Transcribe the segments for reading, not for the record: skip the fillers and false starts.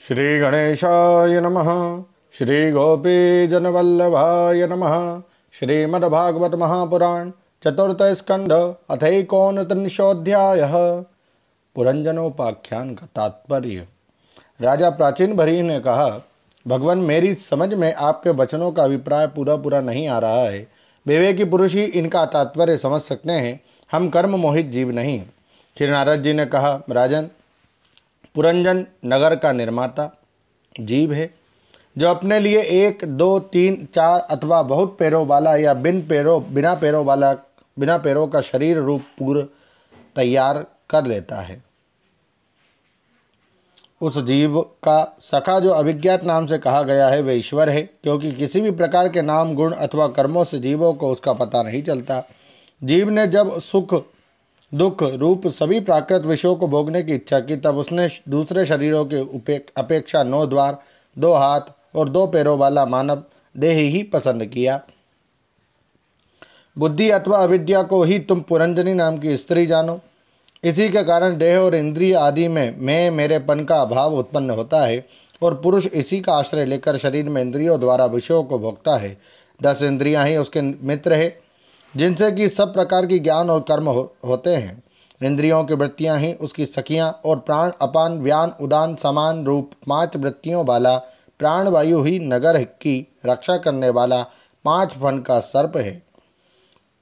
श्री गणेशाय नमः। श्री गोपीजनवल्लभाय नमः। श्रीमद्भागवत महापुराण चतुर्थ स्कंध अथैकोनत्रिंशोऽध्यायः। पुरंजनोपाख्यान का तात्पर्य। राजा प्राचीन भरी ने कहा, भगवान, मेरी समझ में आपके वचनों का अभिप्राय पूरा नहीं आ रहा है। विवेकी पुरुष ही इनका तात्पर्य समझ सकते हैं, हम कर्म मोहित जीव नहीं। श्री नारद जी ने कहा, राजन, पुरंजन नगर का निर्माता जीव है, जो अपने लिए 1, 2, 3, 4 अथवा बहुत पैरों वाला या बिना पैरों का शरीर रूप पूर्व तैयार कर लेता है। उस जीव का सखा जो अभिज्ञात नाम से कहा गया है, वह ईश्वर है, क्योंकि किसी भी प्रकार के नाम, गुण अथवा कर्मों से जीवों को उसका पता नहीं चलता। जीव ने जब सुख दुख रूप सभी प्राकृत विषयों को भोगने की इच्छा की, तब उसने दूसरे शरीरों के अपेक्षा 9 द्वार, 2 हाथ और 2 पैरों वाला मानव देह ही पसंद किया। बुद्धि अथवा अविद्या को ही तुम पुरंजनी नाम की स्त्री जानो। इसी के कारण देह और इंद्रिय आदि में मैं मेरेपन का अभाव उत्पन्न होता है, और पुरुष इसी का आश्रय लेकर शरीर में इंद्रियों द्वारा विषयों को भोगता है। 10 इंद्रियां ही उसके मित्र है, जिनसे कि सब प्रकार की ज्ञान और कर्म होते हैं। इंद्रियों की वृत्तियां ही उसकी सखियां, और प्राण, अपान, व्यान, उदान समान रूप 5 वृत्तियों वाला प्राणवायु ही नगर की रक्षा करने वाला 5 फन का सर्प है।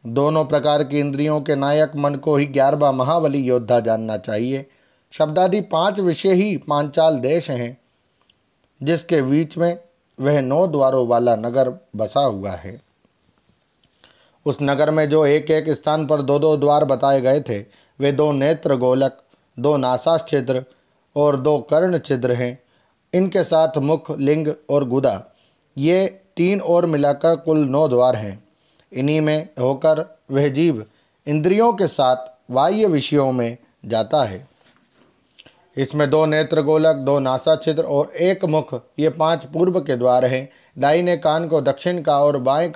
दोनों प्रकार की इंद्रियों के नायक मन को ही 11वां महाबली योद्धा जानना चाहिए। शब्दादि 5 विषय ही पांचाल देश हैं, जिसके बीच में वह 9 द्वारों वाला नगर बसा हुआ है। उस नगर में जो एक एक स्थान पर 2-2 द्वार बताए गए थे, वे 2 नेत्र गोलक, 2 नासा छिद्र और 2 कर्ण छिद्र हैं। इनके साथ मुख, लिंग और गुदा, ये 3 और मिलाकर कुल 9 द्वार हैं। इन्हीं में होकर वह जीव इंद्रियों के साथ बाह्य विषयों में जाता है। इसमें 2 नेत्र गोलक, 2 नासा छिद्र और 1 मुख, ये 5 पूर्व के द्वार हैं। दाहिने कान को दक्षिण का और बाएं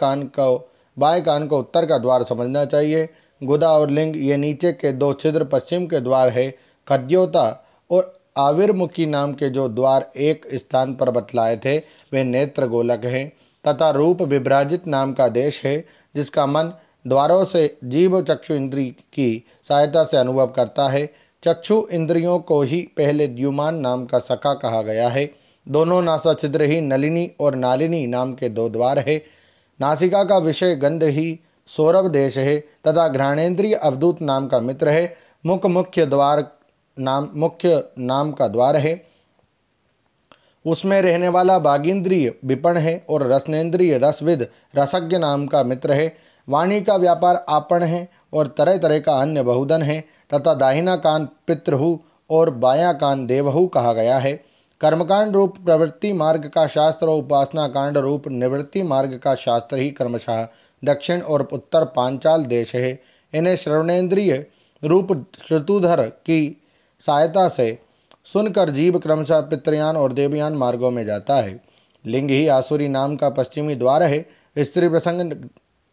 कान को उत्तर का द्वार समझना चाहिए। गुदा और लिंग, ये नीचे के 2 छिद्र पश्चिम के द्वार है। खद्योता और आविर्मुखी नाम के जो द्वार एक स्थान पर बतलाए थे, वे नेत्र गोलक हैं। तथा रूप विभ्राजित नाम का देश है, जिसका मन द्वारों से जीव चक्षु इंद्रिय की सहायता से अनुभव करता है। चक्षु इंद्रियों को ही पहले द्युमान नाम का सखा कहा गया है। दोनों नासा छिद्र ही नलिनी और नालिनी नाम के 2 द्वार है। नासिका का विषय गंध ही सौरभ देश है, तथा घ्राणेन्द्रिय अवधूत नाम का मित्र है। मुख्य नाम का द्वार है, उसमें रहने वाला बागींद्रिय विपण है, और रसनेन्द्रिय रसविद रसज्ञ नाम का मित्र है। वाणी का व्यापार आपण है, और तरह तरह का अन्य बहुधन है। तथा दाहिना कान पितृहु और बायां कान देवहु कहा गया है। कर्मकांड रूप प्रवृत्ति मार्ग का शास्त्र और उपासना कांड रूप निवृत्ति मार्ग का शास्त्र ही क्रमशः दक्षिण और उत्तर पांचाल देश है। इन्हें श्रवणेन्द्रिय रूप श्रुतुधर की सहायता से सुनकर जीव क्रमशः पितृयान और देवयान मार्गों में जाता है। लिंग ही आसुरी नाम का पश्चिमी द्वार है। स्त्री प्रसंग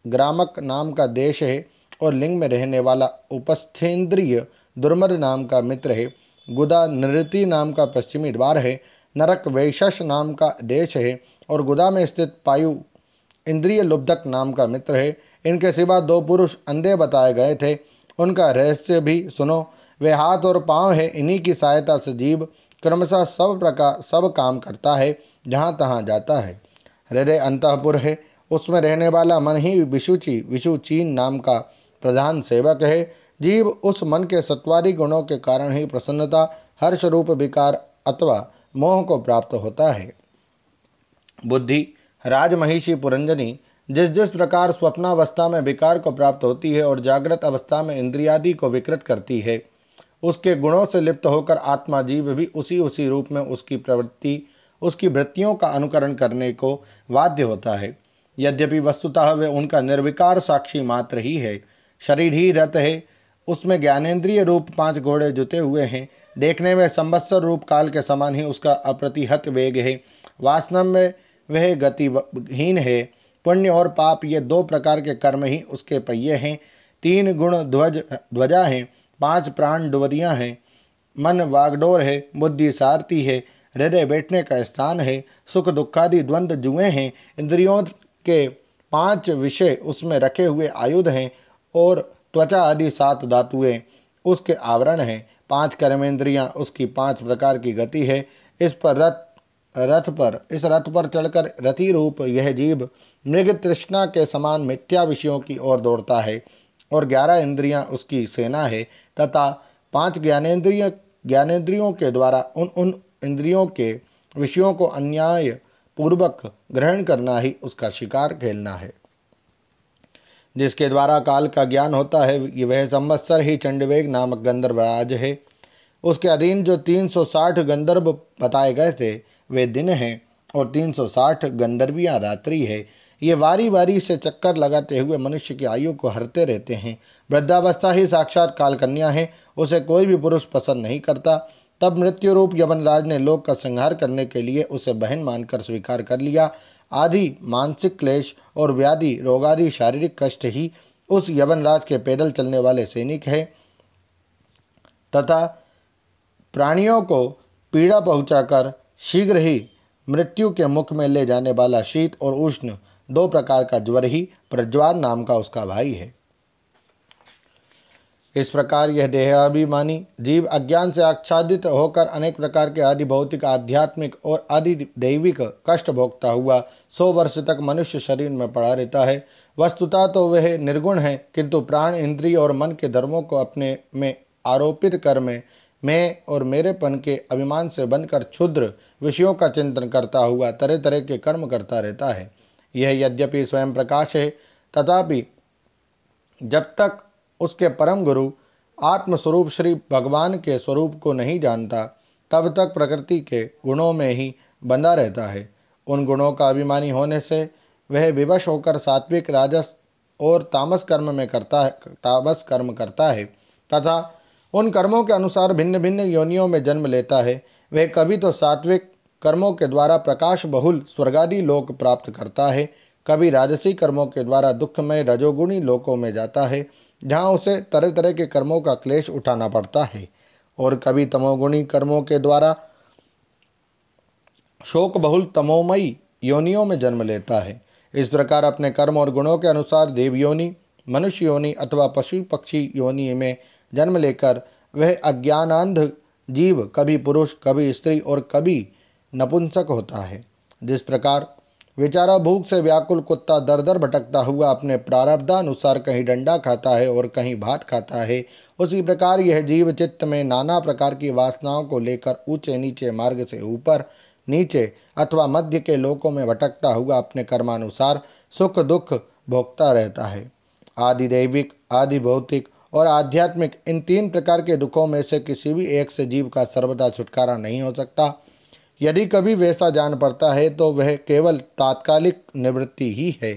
ग्रामक नाम का देश है, और लिंग में रहने वाला उपस्थेन्द्रिय दुर्मद नाम का मित्र है। गुदा नृति नाम का पश्चिमी द्वार है। नरक वैशस नाम का देश है, और गुदा में स्थित पायु इंद्रिय लुब्धक नाम का मित्र है। इनके सिवा 2 पुरुष अंधे बताए गए थे, उनका रहस्य भी सुनो। वे हाथ और पांव है, इन्हीं की सहायता से जीव क्रमशः सब काम करता है, जहाँ तहाँ जाता है। हृदय अंतःपुर है, उसमें रहने वाला मन ही विषुचीन नाम का प्रधान सेवक है। जीव उस मन के सत्वादी गुणों के कारण ही प्रसन्नता, हर्ष रूप विकार अथवा मोह को प्राप्त होता है। बुद्धि राजमहिषी पुरंजनी जिस प्रकार स्वप्नावस्था में विकार को प्राप्त होती है और जागृत अवस्था में इंद्रियादि को विकृत करती है, उसके गुणों से लिप्त होकर आत्मा जीव भी उसी रूप में उसकी वृत्तियों का अनुकरण करने को बाध्य होता है। यद्यपि वस्तुतः वे उनका निर्विकार साक्षी मात्र ही है। शरीर ही रथ है, उसमें ज्ञानेन्द्रिय रूप 5 घोड़े जुते हुए हैं। देखने में संवत्सर रूप काल के समान ही उसका अप्रतिहत वेग है। वासना में वह गतिहीन है। पुण्य और पाप, ये 2 प्रकार के कर्म ही उसके पहिए हैं। 3 गुण ध्वजा हैं, 5 प्राण डुबरियाँ हैं। मन वागडोर है, बुद्धि सारथी है, हृदय बैठने का स्थान है, सुख दुखादि द्वंद्व जुए हैं, इंद्रियों के 5 विषय उसमें रखे हुए आयुध हैं और त्वचा आदि 7 धातुएं उसके आवरण हैं, 5 कर्मेंद्रियां उसकी 5 प्रकार की गति है। इस रथ पर चढ़कर रथी रूप यह जीव मृग तृष्णा के समान मिथ्या विषयों की ओर दौड़ता है और 11 इंद्रियां उसकी सेना है तथा 5 ज्ञानेंद्रियों के द्वारा उन इंद्रियों के विषयों को अन्याय पूर्वक ग्रहण करना ही उसका शिकार खेलना है। जिसके द्वारा काल का ज्ञान होता है वह संवत्सर ही चंडवेग नामक गंधर्वराज है। उसके अधीन जो 360 गंधर्व बताए गए थे वे दिन हैं और 360 गंधर्वियाँ रात्रि है। ये वारी वारी से चक्कर लगाते हुए मनुष्य की आयु को हरते रहते हैं। वृद्धावस्था ही साक्षात काल कन्या है, उसे कोई भी पुरुष पसंद नहीं करता। तब मृत्यु रूप यमनराज ने लोक का संहार करने के लिए उसे बहन मानकर स्वीकार कर लिया। आदि मानसिक क्लेश और व्याधि रोगादि शारीरिक कष्ट ही उस यवनराज के पैदल चलने वाले सैनिक है तथा प्राणियों को पीड़ा पहुंचाकर शीघ्र ही मृत्यु के मुख में ले जाने वाला शीत और उष्ण 2 प्रकार का ज्वर ही प्रज्वार नाम का उसका भाई है। इस प्रकार यह देहाभिमानी जीव अज्ञान से आच्छादित होकर अनेक प्रकार के आदि भौतिक आध्यात्मिक और आदि दैविक कष्ट भोगता हुआ 100 वर्ष तक मनुष्य शरीर में पड़ा रहता है। वस्तुतः तो वह निर्गुण है, किंतु प्राण इंद्रिय और मन के धर्मों को अपने में आरोपित कर मैं और मेरेपन के अभिमान से बनकर क्षुद्र विषयों का चिंतन करता हुआ तरह तरह के कर्म करता रहता है। यह यद्यपि स्वयं प्रकाश है, तथापि जब तक उसके परम गुरु आत्मस्वरूप श्री भगवान के स्वरूप को नहीं जानता तब तक प्रकृति के गुणों में ही बंधा रहता है। उन गुणों का अभिमानी होने से वह विवश होकर सात्विक राजस और तामस कर्म करता है तथा उन कर्मों के अनुसार भिन्न भिन्न योनियों में जन्म लेता है। वह कभी तो सात्विक कर्मों के द्वारा प्रकाश बहुल स्वर्गादि लोक प्राप्त करता है, कभी राजसी कर्मों के द्वारा दुखमय रजोगुणी लोकों में जाता है जहाँ उसे तरह तरह के कर्मों का क्लेश उठाना पड़ता है, और कभी तमोगुणी कर्मों के द्वारा शोक बहुल तमोमयी योनियों में जन्म लेता है। इस प्रकार अपने कर्म और गुणों के अनुसार देव योनि, मनुष्य योनि अथवा पशु पक्षी योनि में जन्म लेकर वह अज्ञानांध जीव कभी पुरुष, कभी स्त्री और कभी नपुंसक होता है। जिस प्रकार बेचारा भूख से व्याकुल कुत्ता दर दर भटकता हुआ अपने प्रारब्धानुसार कहीं डंडा खाता है और कहीं भात खाता है, उसी प्रकार यह जीव चित्त में नाना प्रकार की वासनाओं को लेकर ऊंचे नीचे मार्ग से ऊपर नीचे अथवा मध्य के लोकों में भटकता हुआ अपने कर्मानुसार सुख दुख भोगता रहता है। आदि दैविक, आदि भौतिक और आध्यात्मिक इन 3 प्रकार के दुखों में से किसी भी एक से जीव का सर्वदा छुटकारा नहीं हो सकता। यदि कभी वैसा जान पड़ता है तो वह केवल तात्कालिक निवृत्ति ही है।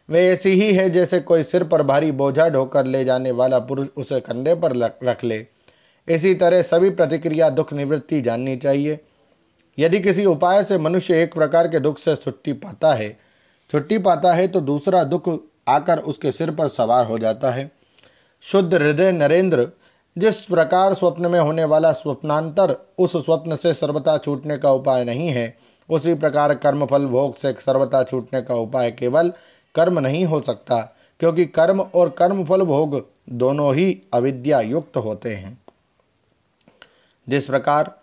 वह ऐसी ही है जैसे कोई सिर पर भारी बोझा ढोकर ले जाने वाला पुरुष उसे कंधे पर रख ले। इसी तरह सभी प्रतिक्रिया दुख निवृत्ति जाननी चाहिए। यदि किसी उपाय से मनुष्य एक प्रकार के दुख से छुट्टी पाता है तो दूसरा दुख आकर उसके सिर पर सवार हो जाता है। शुद्ध हृदय नरेंद्र, जिस प्रकार स्वप्न में होने वाला स्वप्नांतर उस स्वप्न से सर्वथा छूटने का उपाय नहीं है, उसी प्रकार कर्मफल भोग से सर्वथा छूटने का उपाय केवल कर्म नहीं हो सकता, क्योंकि कर्म और कर्मफल भोग दोनों ही अविद्या युक्त होते हैं। जिस प्रकार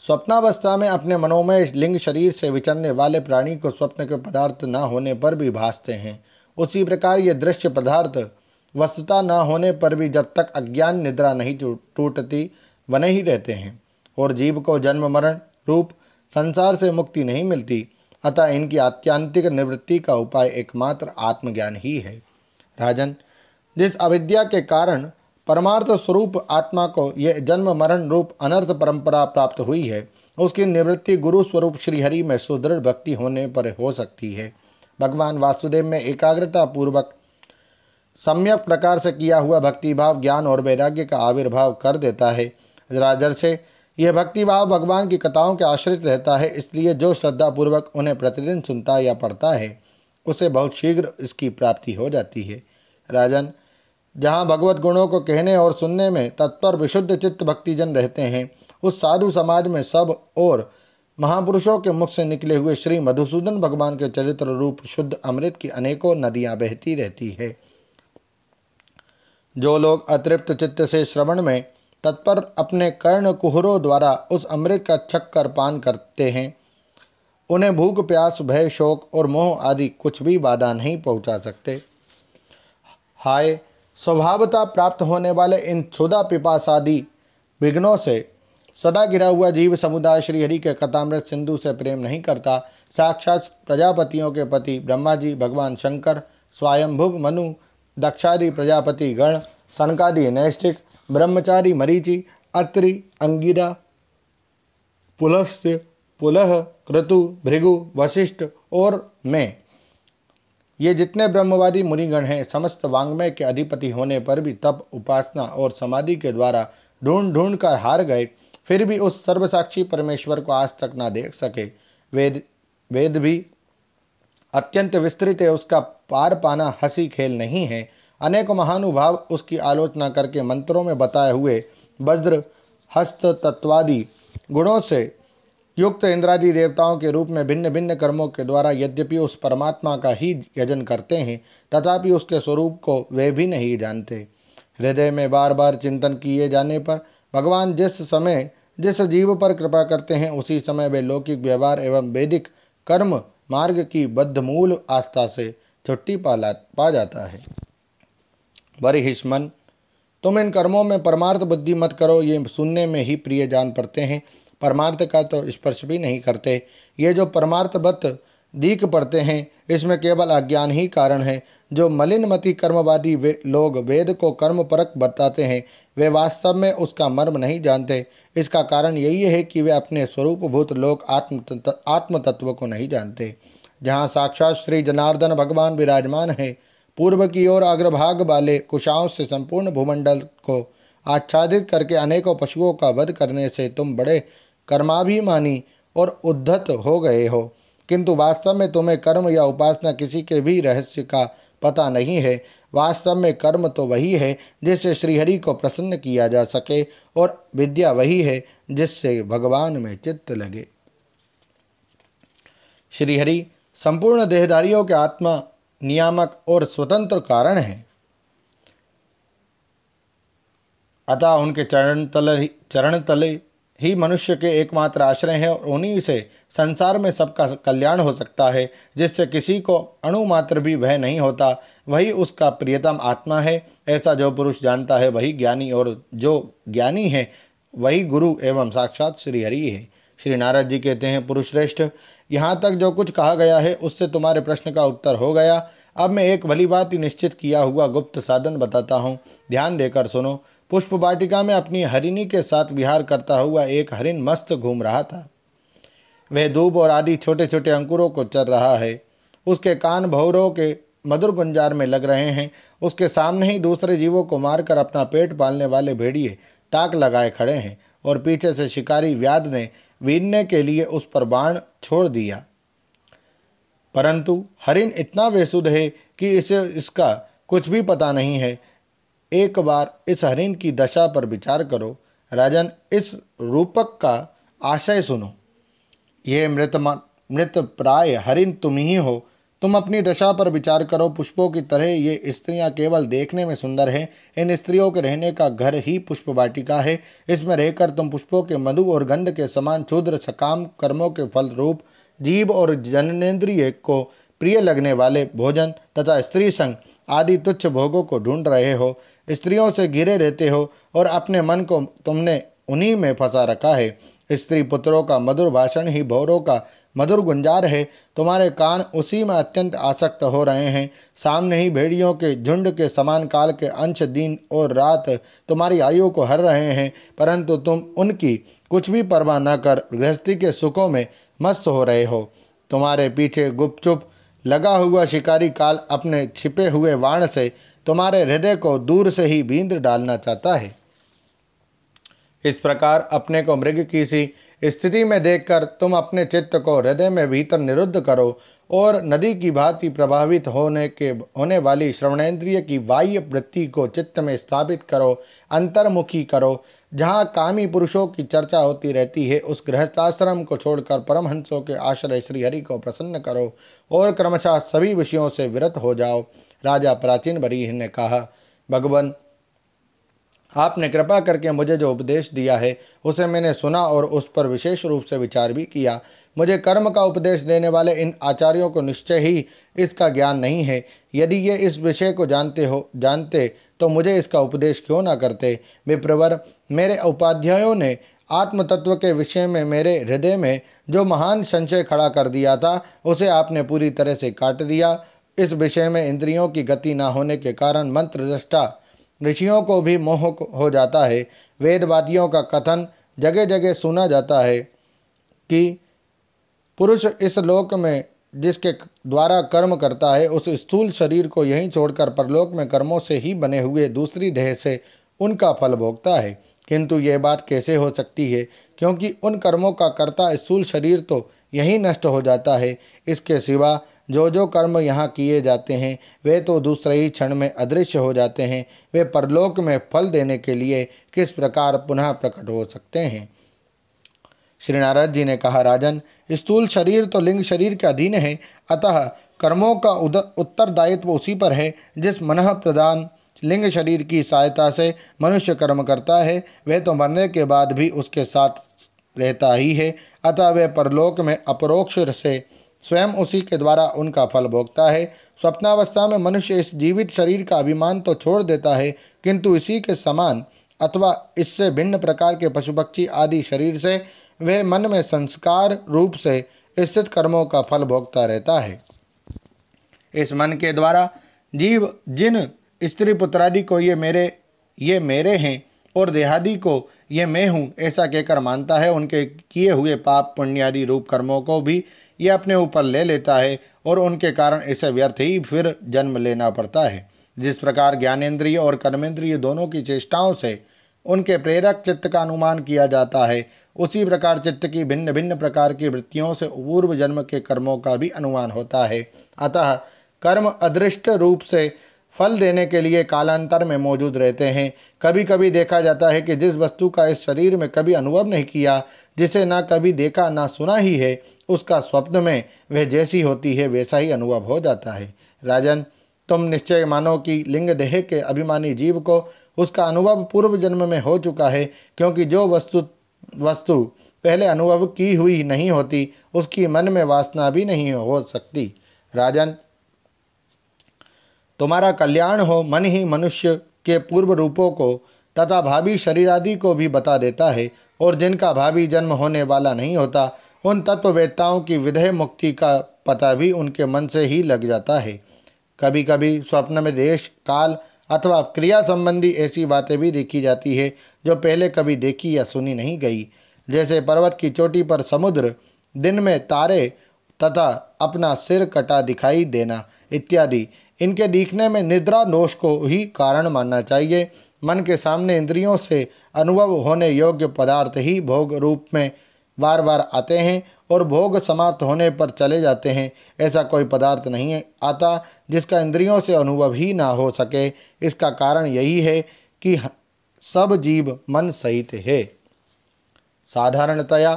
स्वप्नावस्था में अपने मनोमय लिंग शरीर से विचरने वाले प्राणी को स्वप्न के पदार्थ न होने पर भी भासते हैं, उसी प्रकार ये दृश्य पदार्थ वस्तुता न होने पर भी जब तक अज्ञान निद्रा नहीं टूटती बने ही रहते हैं और जीव को जन्म मरण रूप संसार से मुक्ति नहीं मिलती। अतः इनकी आत्यांतिक निवृत्ति का उपाय एकमात्र आत्मज्ञान ही है। राजन, जिस अविद्या के कारण परमार्थ स्वरूप आत्मा को यह जन्म मरण रूप अनर्थ परंपरा प्राप्त हुई है, उसकी निवृत्ति गुरु स्वरूप श्रीहरि में सुदृढ़ भक्ति होने पर हो सकती है। भगवान वासुदेव में एकाग्रता पूर्वक सम्यक प्रकार से किया हुआ भक्तिभाव ज्ञान और वैराग्य का आविर्भाव कर देता है। राजर्षे, यह भक्तिभाव भगवान की कथाओं के आश्रित रहता है, इसलिए जो श्रद्धापूर्वक उन्हें प्रतिदिन सुनता या पढ़ता है उसे बहुत शीघ्र इसकी प्राप्ति हो जाती है। राजन, जहाँ भगवत गुणों को कहने और सुनने में तत्पर विशुद्ध चित्त भक्तिजन रहते हैं, उस साधु समाज में सब और महापुरुषों के मुख से निकले हुए श्री मधुसूदन भगवान के चरित्र रूप शुद्ध अमृत की अनेकों नदियां बहती रहती है। जो लोग अतृप्त चित्त से श्रवण में तत्पर अपने कर्ण कुहरों द्वारा उस अमृत का छक्कर पान करते हैं, उन्हें भूख प्यास भय शोक और मोह आदि कुछ भी बाधा नहीं पहुंचा सकते। हाय, स्वभावता प्राप्त होने वाले इन क्षुधा पिपासादि विघ्नों से सदा गिरा हुआ जीव समुदाय श्रीहरि के कथामृत सिंधु से प्रेम नहीं करता। साक्षात प्रजापतियों के पति ब्रह्मा जी, भगवान शंकर, स्वयंभुव मनु, दक्षादि प्रजापति गण, सनकादि नैष्ठिक, ब्रह्मचारी मरीचि, अत्रि, अंगिरा, पुलस्त्य, पुलह, क्रतु, भृगु, वशिष्ठ और मैं, ये जितने ब्रह्मवादी मुनिगण हैं, समस्त वांग्मय के अधिपति होने पर भी तप, उपासना और समाधि के द्वारा ढूंढ ढूंढ कर हार गए, फिर भी उस सर्वसाक्षी परमेश्वर को आज तक ना देख सके। वेद भी अत्यंत विस्तृत है, उसका पार पाना हंसी खेल नहीं है। अनेक महानुभाव उसकी आलोचना करके मंत्रों में बताए हुए वज्र, हस्त तत्वादि गुणों से युक्त इंद्रादि देवताओं के रूप में भिन्न भिन्न कर्मों के द्वारा यद्यपि उस परमात्मा का ही यजन करते हैं, तथापि उसके स्वरूप को वे भी नहीं जानते। हृदय में बार बार चिंतन किए जाने पर भगवान जिस समय जिस जीव पर कृपा करते हैं, उसी समय वे लौकिक व्यवहार एवं वैदिक कर्म मार्ग की बद्धमूल आस्था से छुट्टी पा जाता है। वरिहिष्मन, तुम इन कर्मों में परमार्थ बुद्धि मत करो, ये सुनने में ही प्रिय जान पड़ते हैं, परमार्थ का तो स्पर्श भी नहीं करते। ये जो परमार्थवत दीख पड़ते हैं, इसमें केवल अज्ञान ही कारण है। जो मलिनमति कर्मवादी लोग वेद को कर्म परक बताते हैं, वे वास्तव में उसका मर्म नहीं जानते। इसका कारण यही है कि वे अपने स्वरूपभूत लोक आत्म तत्व को नहीं जानते। जहाँ साक्षात श्री जनार्दन भगवान विराजमान है, पूर्व की ओर अग्रभाग वाले कुशाओं से संपूर्ण भूमंडल को आच्छादित करके अनेकों पशुओं का वध करने से तुम बड़े कर्माभिमानी और उद्धत हो गए हो, किंतु वास्तव में तुम्हें कर्म या उपासना किसी के भी रहस्य का पता नहीं है। वास्तव में कर्म तो वही है जिससे श्रीहरि को प्रसन्न किया जा सके, और विद्या वही है जिससे भगवान में चित्त लगे। श्रीहरि संपूर्ण देहधारियों के आत्मा, नियामक और स्वतंत्र कारण है, अतः उनके चरण तले ही मनुष्य के एकमात्र आश्रय हैं, और उन्हीं से संसार में सबका कल्याण हो सकता है। जिससे किसी को अणुमात्र भी भय नहीं होता, वही उसका प्रियतम आत्मा है। ऐसा जो पुरुष जानता है वही ज्ञानी, और जो ज्ञानी है वही गुरु एवं साक्षात श्रीहरि है। श्री नारद जी कहते हैं, पुरुष श्रेष्ठ, यहाँ तक जो कुछ कहा गया है उससे तुम्हारे प्रश्न का उत्तर हो गया। अब मैं एक भली बात ही निश्चित किया हुआ गुप्त साधन बताता हूँ, ध्यान देकर सुनो। पुष्प वाटिका में अपनी हरिणी के साथ विहार करता हुआ एक हरिण मस्त घूम रहा था। वह दूब और आदि छोटे छोटे अंकुरों को चर रहा है। उसके कान भौरों के मधुर गुंजार में लग रहे हैं। उसके सामने ही दूसरे जीवों को मारकर अपना पेट पालने वाले भेड़िए ताक लगाए खड़े हैं, और पीछे से शिकारी व्याध ने वीरने के लिए उस पर बाण छोड़ दिया। परंतु हरिण इतना बेसुध है कि इसे इसका कुछ भी पता नहीं है। एक बार इस हरिण की दशा पर विचार करो। राजन, इस रूपक का आशय सुनो। यह मृत प्राय हरिण तुम ही हो। तुम अपनी दशा पर विचार करो। पुष्पों की तरह ये स्त्रियां केवल देखने में सुंदर हैं। इन स्त्रियों के रहने का घर ही पुष्प वाटिका है। इसमें रहकर तुम पुष्पों के मधु और गंध के समान क्षुद्र सकाम कर्मों के फल रूप जीव और जननेन्द्रिय को प्रिय लगने वाले भोजन तथा स्त्री संग आदि तुच्छ भोगों को ढूंढ रहे हो। स्त्रियों से घिरे रहते हो और अपने मन को तुमने उन्हीं में फंसा रखा है। स्त्री पुत्रों का मधुर भाषण ही भौरों का मधुर गुंजार है। तुम्हारे कान उसी में अत्यंत आसक्त हो रहे हैं। सामने ही भेड़ियों के झुंड के समान काल के अंश दिन और रात तुम्हारी आयु को हर रहे हैं, परंतु तुम उनकी कुछ भी परवाह न कर गृहस्थी के सुखों में मस्त हो रहे हो। तुम्हारे पीछे गुपचुप लगा हुआ शिकारी काल अपने छिपे हुए वाण से तुम्हारे हृदय को दूर से ही बींद डालना चाहता है। इस प्रकार अपने को मृग की सी स्थिति में देखकर तुम अपने चित्त को हृदय में भीतर निरुद्ध करो और नदी की भांति प्रभावित होने वाली श्रवणेन्द्रिय की बाह्य वृत्ति को चित्त में स्थापित करो, अंतर्मुखी करो। जहाँ कामी पुरुषों की चर्चा होती रहती है, उस गृहस्थाश्रम को छोड़कर परमहंसों के आश्रय श्रीहरि को प्रसन्न करो और क्रमशः सभी विषयों से विरत हो जाओ। राजा प्राचीन बरीह ने कहा, भगवान, आपने कृपा करके मुझे जो उपदेश दिया है उसे मैंने सुना और उस पर विशेष रूप से विचार भी किया। मुझे कर्म का उपदेश देने वाले इन आचार्यों को निश्चय ही इसका ज्ञान नहीं है। यदि ये इस विषय को जानते तो मुझे इसका उपदेश क्यों न करते। विप्रवर, मेरे उपाध्यायों ने आत्म तत्व के विषय में मेरे हृदय में जो महान संशय खड़ा कर दिया था उसे आपने पूरी तरह से काट दिया। इस विषय में इंद्रियों की गति न होने के कारण मंत्र दृष्टा ऋषियों को भी मोह हो जाता है। वेदवादियों का कथन जगह जगह सुना जाता है कि पुरुष इस लोक में जिसके द्वारा कर्म करता है उस स्थूल शरीर को यहीं छोड़कर परलोक में कर्मों से ही बने हुए दूसरी देह से उनका फल भोगता है। किंतु यह बात कैसे हो सकती है, क्योंकि उन कर्मों का कर्ता स्थूल शरीर तो यहीं नष्ट हो जाता है। इसके सिवा जो कर्म यहाँ किए जाते हैं वे तो दूसरे ही क्षण में अदृश्य हो जाते हैं। वे परलोक में फल देने के लिए किस प्रकार पुनः प्रकट हो सकते हैं। श्री नारद जी ने कहा, राजन, स्थूल शरीर तो लिंग शरीर के अधीन है, अतः कर्मों का उत्तरदायित्व उसी पर है। जिस मनः प्रदान लिंग शरीर की सहायता से मनुष्य कर्म करता है वह तो मरने के बाद भी उसके साथ रहता ही है, अतः वह परलोक में अपरोक्ष से स्वयं उसी के द्वारा उनका फल भोगता है। स्वप्नावस्था में मनुष्य इस जीवित शरीर का अभिमान तो छोड़ देता है, किंतु इसी के समान अथवा इससे भिन्न प्रकार के पशु पक्षी आदि शरीर से वह मन में संस्कार रूप से स्थित कर्मों का फल भोगता रहता है। इस मन के द्वारा जीव जिन स्त्री पुत्रादि को ये मेरे हैं और देहादि को ये मैं हूँ ऐसा कहकर मानता है, उनके किए हुए पाप पुण्यादि रूप कर्मों को भी ये अपने ऊपर ले लेता है और उनके कारण इसे व्यर्थ ही फिर जन्म लेना पड़ता है। जिस प्रकार ज्ञानेंद्रिय और कर्मेंद्रिय दोनों की चेष्टाओं से उनके प्रेरक चित्त का अनुमान किया जाता है, उसी प्रकार चित्त की भिन्न भिन्न प्रकार की वृत्तियों से पूर्व जन्म के कर्मों का भी अनुमान होता है। अतः कर्म अदृष्ट रूप से फल देने के लिए कालांतर में मौजूद रहते हैं। कभी कभी देखा जाता है कि जिस वस्तु का इस शरीर में कभी अनुभव नहीं किया, जिसे ना कभी देखा ना सुना ही है, उसका स्वप्न में वह जैसी होती है वैसा ही अनुभव हो जाता है। राजन, तुम निश्चय मानो कि लिंग देह के अभिमानी जीव को उसका अनुभव पूर्व जन्म में हो चुका है, क्योंकि जो वस्तु पहले अनुभव की हुई नहीं होती उसकी मन में वासना भी नहीं हो सकती। राजन, तुम्हारा कल्याण हो। मन ही मनुष्य के पूर्व रूपों को तथा भावी शरीर आदि को भी बता देता है, और जिनका भावी जन्म होने वाला नहीं होता उन तत्ववेत्ताओं की विदेह मुक्ति का पता भी उनके मन से ही लग जाता है। कभी कभी स्वप्न में देश काल अथवा क्रिया संबंधी ऐसी बातें भी देखी जाती है जो पहले कभी देखी या सुनी नहीं गई, जैसे पर्वत की चोटी पर समुद्र, दिन में तारे तथा अपना सिर कटा दिखाई देना इत्यादि। इनके दिखने में निद्रा दोष को ही कारण मानना चाहिए। मन के सामने इंद्रियों से अनुभव होने योग्य पदार्थ ही भोग रूप में बार बार आते हैं और भोग समाप्त होने पर चले जाते हैं। ऐसा कोई पदार्थ नहीं आता जिसका इंद्रियों से अनुभव ही ना हो सके। इसका कारण यही है कि सब जीव मन सहित है। साधारणतया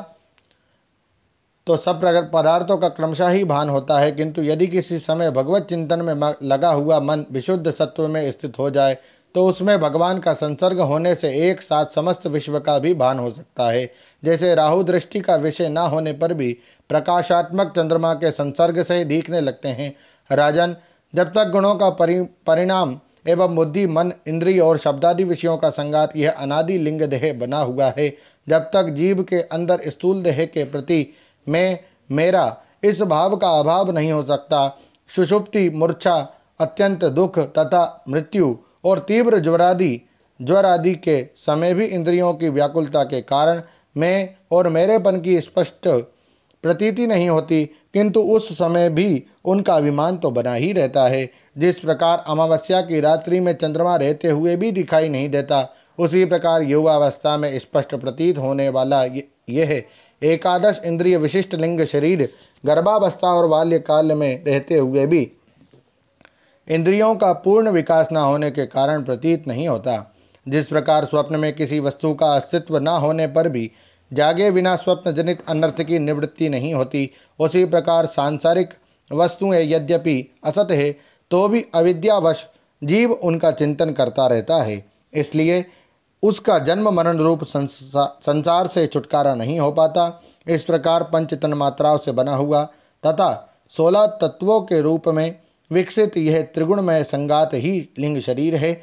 तो सब पदार्थों का क्रमशः ही भान होता है, किंतु यदि किसी समय भगवत चिंतन में लगा हुआ मन विशुद्ध सत्व में स्थित हो जाए तो उसमें भगवान का संसर्ग होने से एक साथ समस्त विश्व का भी भान हो सकता है। जैसे राहु दृष्टि का विषय न होने पर भी प्रकाशात्मक चंद्रमा के संसर्ग से दिखने लगते हैं। राजन, जब तक गुणों का परिणाम एवं बुद्धि, मन, इंद्रिय और शब्दादि विषयों का संगात यह अनादि लिंग देह बना हुआ है, जब तक जीव के अंदर स्थूल देह के प्रति मैं मेरा इस भाव का अभाव नहीं हो सकता। सुषुप्ति, मूर्छा, अत्यंत दुख तथा मृत्यु और तीव्र ज्वर आदि के समय भी इंद्रियों की व्याकुलता के कारण मैं और मेरेपन की स्पष्ट प्रतीति नहीं होती, किंतु उस समय भी उनका अभिमान तो बना ही रहता है। जिस प्रकार अमावस्या की रात्रि में चंद्रमा रहते हुए भी दिखाई नहीं देता, उसी प्रकार युवावस्था में स्पष्ट प्रतीत होने वाला यह एकादश इंद्रिय विशिष्ट लिंग शरीर गर्भावस्था और बाल्यकाल में रहते हुए भी इंद्रियों का पूर्ण विकास न होने के कारण प्रतीत नहीं होता। जिस प्रकार स्वप्न में किसी वस्तु का अस्तित्व न होने पर भी जागे बिना स्वप्न जनित अनर्थ की निवृत्ति नहीं होती, उसी प्रकार सांसारिक वस्तुएं यद्यपि असत है तो भी अविद्यावश जीव उनका चिंतन करता रहता है, इसलिए उसका जन्म मरण रूप संसार से छुटकारा नहीं हो पाता। इस प्रकार पंच तन्मात्राओं से बना हुआ तथा 16 तत्वों के रूप में विकसित यह त्रिगुणमय संगात ही लिंग शरीर है।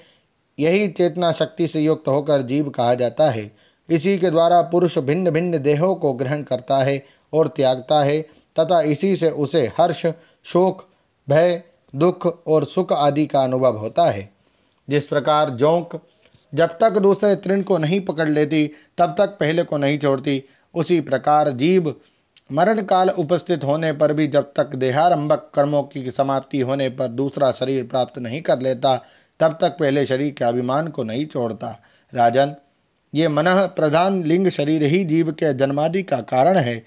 यही चेतना शक्ति से युक्त होकर जीव कहा जाता है। इसी के द्वारा पुरुष भिन्न भिन्न देहों को ग्रहण करता है और त्यागता है तथा इसी से उसे हर्ष, शोक, भय, दुख और सुख आदि का अनुभव होता है। जिस प्रकार जोंक जब तक दूसरे तृण को नहीं पकड़ लेती तब तक पहले को नहीं छोड़ती, उसी प्रकार जीव मरण काल उपस्थित होने पर भी जब तक देहारंभक कर्मों की समाप्ति होने पर दूसरा शरीर प्राप्त नहीं कर लेता तब तक पहले शरीर के अभिमान को नहीं छोड़ता। राजन, ये मनः प्रधान लिंग शरीर ही जीव के जन्मादि का कारण है।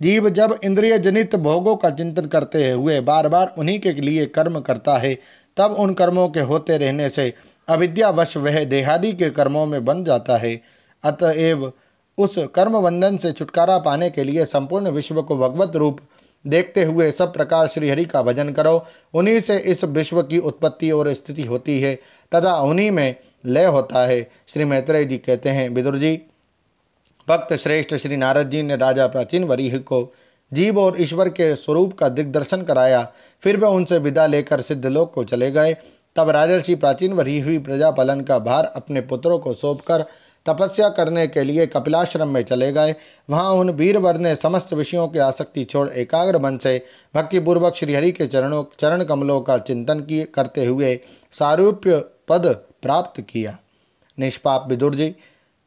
जीव जब इंद्रिय जनित भोगों का चिंतन करते हुए बार बार उन्हीं के लिए कर्म करता है, तब उन कर्मों के होते रहने से अविद्यावश वह देहादि के कर्मों में बन जाता है। अतएव उस कर्म बंधन से छुटकारा पाने के लिए संपूर्ण विश्व को भगवत रूप देखते हुए सब प्रकार श्रीहरि का भजन करो। उन्हीं से इस विश्व की उत्पत्ति और स्थिति होती है तथा उन्हीं में लय होता है। श्री मैत्रेय जी कहते हैं, विदुर जी, भक्त श्रेष्ठ श्री नारद जी ने राजा प्राचीन वरीह को जीव और ईश्वर के स्वरूप का दिग्दर्शन कराया। फिर वह उनसे विदा लेकर सिद्धलोक को चले गए। तब राजर्षि प्राचीन वरीह हुई प्रजापालन का भार अपने पुत्रों को सौंपकर तपस्या करने के लिए कपिलाश्रम में चले गए। वहां उन वीरवर ने समस्त विषयों की आसक्ति छोड़ एकाग्र मन से भक्तिपूर्वक श्रीहरि के चरण कमलों का चिंतन करते हुए सारूप्य पद प्राप्त किया। निष्पाप विदुर जी,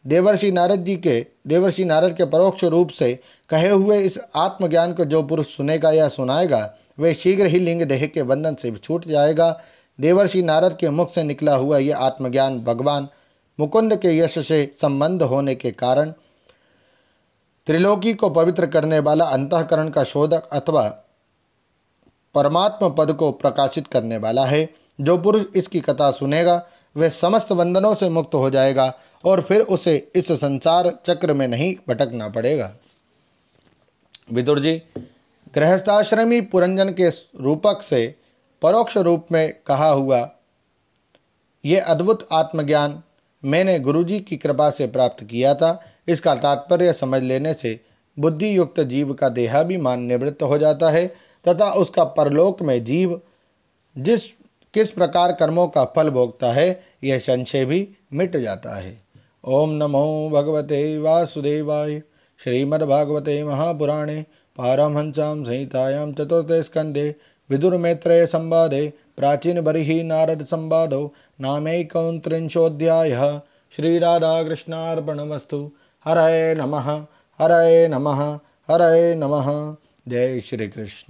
देवर्षि नारद के परोक्ष रूप से कहे हुए इस आत्मज्ञान को जो पुरुष सुनेगा या सुनाएगा वे शीघ्र ही लिंग देह के बंधन से छूट जाएगा। देवर्षि नारद के मुख से निकला हुआ यह आत्मज्ञान भगवान मुकुंद के यश से संबंध होने के कारण त्रिलोकी को पवित्र करने वाला अंतःकरण का शोधक अथवा परमात्मा पद को प्रकाशित करने वाला है। जो पुरुष इसकी कथा सुनेगा वह समस्त बंधनों से मुक्त हो जाएगा और फिर उसे इस संसार चक्र में नहीं भटकना पड़ेगा। विदुर जी, गृहस्थाश्रमी पुरंजन के रूपक से परोक्ष रूप में कहा हुआ ये अद्भुत आत्मज्ञान मैंने गुरुजी की कृपा से प्राप्त किया था। इसका तात्पर्य समझ लेने से बुद्धि युक्त जीव का देहाभिमान निवृत्त हो जाता है तथा उसका परलोक में जीव किस प्रकार कर्मों का फल भोगता है यह संशय भी मिट जाता है। ओम नमो भगवते वासुदेवाय। श्रीमद्भागवते महापुराणे पारमहंस्यां संहितायां चतुर्थे स्कंदे विदुर मैत्रेय संवादे प्राचीन बर्हि नारद संवादो नामैकत्रिंशोऽध्यायः। श्रीराधाकृष्णार्पणमस्तु। हरये नमः, हरये नमः, हरये नमः। जय श्री कृष्ण।